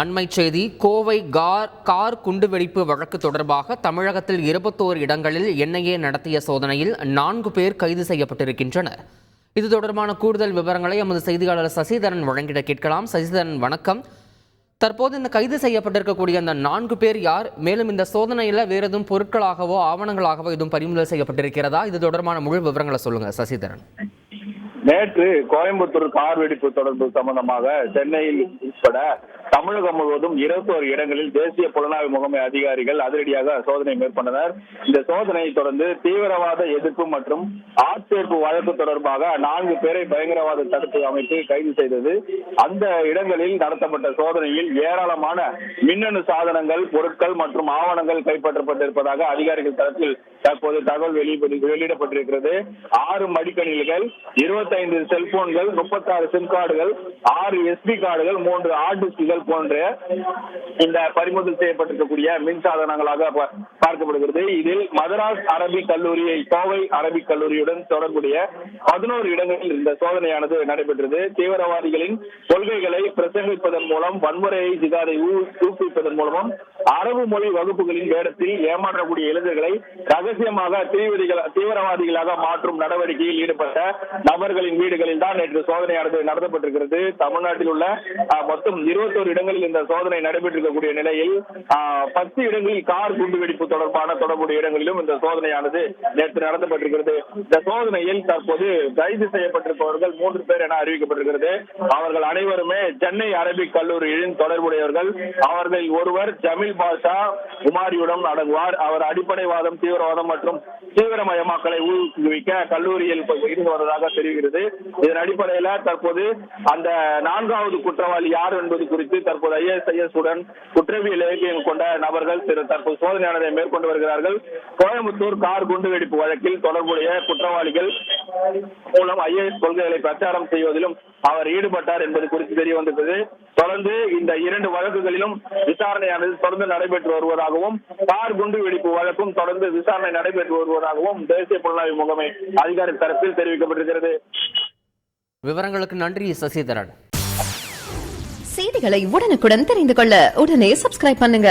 அண்மை செய்தி. கோவை கார் குண்டுவெடிப்பு வழக்கு தொடர்பாக தமிழகத்தில் 21 இடங்களில் என்ஐஏ நடத்திய சோதனையில் 4 பேர் கைது செய்யப்பட்டிருக்கின்றனர். இது தொடர்பான கூடுதல் விவரங்களை எமது செய்தியாளர் சசிதரன் வழங்கிட கேட்கலாம். சசிதரன், வணக்கம். தற்போது இந்த கைது செய்யப்பட்டிருக்கக்கூடிய அந்த 4 பேர் யார்? மேலும் இந்த சோதனையில் வேறு எதுவும் பொருட்களாகவோ ஆவணங்களாகவோ எதுவும் பறிமுதல் செய்யப்பட்டிருக்கிறதா? இது தொடர்பான முழு விவரங்களை சொல்லுங்க சசிதரன். நேற்று கோயம்புத்தூர் கார் வெடிப்பு தொடர்பு சம்பந்தமாக சென்னையில் உட்பட தமிழகம் முழுவதும் 21 இடங்களில் தேசிய புலனாய்வு முகமை அதிகாரிகள் அதிரடியாக சோதனை மேற்கொண்டனர். இந்த சோதனையை தொடர்ந்து தீவிரவாத எதிர்ப்பு மற்றும் ஆட்சேர்ப்பு வழக்கு தொடர்பாக 4 பேரை பயங்கரவாத தடுப்பு அமைப்பு கைது செய்தது. அந்த இடங்களில் நடத்தப்பட்ட சோதனையில் ஏராளமான மின்னணு சாதனங்கள், பொருட்கள் மற்றும் ஆவணங்கள் கைப்பற்றப்பட்டிருப்பதாக அதிகாரிகள் தரப்பில் தற்போது தகவல் வெளியிடப்பட்டிருக்கிறது. 6 மடிக்கணினிகள், 25 செல்போன்கள், 36 சிம் கார்டுகள், 6 எஸ்டி கார்டுகள், 3 ஹார்ட் டிஸ்குகள் போன்ற இந்த பறிமுதல் செய்யப்பட்டிருக்கக்கூடிய மின் சாதனங்களாக பார்க்கப்படுகிறது. இதில் மதராஸ் அரபிக் கல்லூரியை கோவை அரபிக் கல்லூரியுடன் தொடர்புடைய 11 இடங்களில் இந்த சோதனையானது நடைபெற்றது. தீவிரவாதிகளின் கொள்கைகளை பிரசங்கிப்பதன் மூலம், வன்முறையை ஜிகாதை ஊக்குவிப்பதன் மூலமும், அரபு மொழி வகுப்புகளின் வேடத்தில் ஏமாற்றக்கூடிய இளைஞர்களை ரகசியமாக தீவிரவாதிகளாக மாற்றும் நடவடிக்கையில் ஈடுபட்ட நபர்களின் வீடுகளில் தான் நேற்று சோதனையானது நடத்தப்பட்டிருக்கிறது. தமிழ்நாட்டில் உள்ள மொத்தம் 21 இடங்களில் இந்த சோதனை நடைபெற்றிருக்கக்கூடிய நிலையில் 10 இடங்களில் கார் குண்டுவெடிப்பு தொடர்புடைய இடங்களிலும் இந்த சோதனையானது நேற்று நடத்தப்பட்டிருக்கிறது. இந்த சோதனையில் தற்போது கைது செய்யப்பட்டிருப்பவர்கள் 3 பேர் என அறிவிக்கப்பட்டிருக்கிறது. அவர்கள் அனைவருமே சென்னை அரபிக் கல்லூரியின் தொடர்புடையவர்கள். அவர்கள் ஒருவர் ஜமீல் பாஷா குமாரியுடன் அடங்குவார். அவர் அடிப்படைவாதம், தீவிரவாதம் மற்றும் தீவிரமயமாக்கலை ஊக்குவிக்க கல்லூரியில் இருந்து வருவதாக தெரிகிறது. இதன் அடிப்படையில் தற்போது அந்த 4வது குற்றவாளி யார் என்பது குறித்து தற்போது ISIS உடன் குற்றவியல் இலக்கியம் கொண்ட நபர்கள் தற்போது சோதனையானதை மேற்கொண்டு வருகிறார்கள். கோயம்புத்தூர் கார் குண்டுவெடிப்பு வழக்கில் தொடர்புடைய குற்றவாளிகள் மூலம் IAS கொள்கைகளை பிரச்சாரம் செய்வதிலும் அவர் ஈடுபட்டார் என்பது குறித்து தெரிய வந்திருக்கிறது. தொடர்ந்து இந்த 2 வழக்குகளிலும் விசாரணையானது தொடர்ந்து நடைபெற்று வருவதாகவும், கார் குண்டு வெடிப்பு வழக்கும் தொடர்ந்து விசாரணை நடைபெற்று வருவதாகவும் தேசிய புலனாய்வு முகமை அதிகாரி தரப்பில் தெரிவிக்கப்பட்டிருக்கிறது. விவரங்களுக்கு நன்றி சசிதரன். செய்திகளை உடனுக்குடன் தெரிந்து கொள்ள உடனே சப்ஸ்கிரைப் பண்ணுங்க.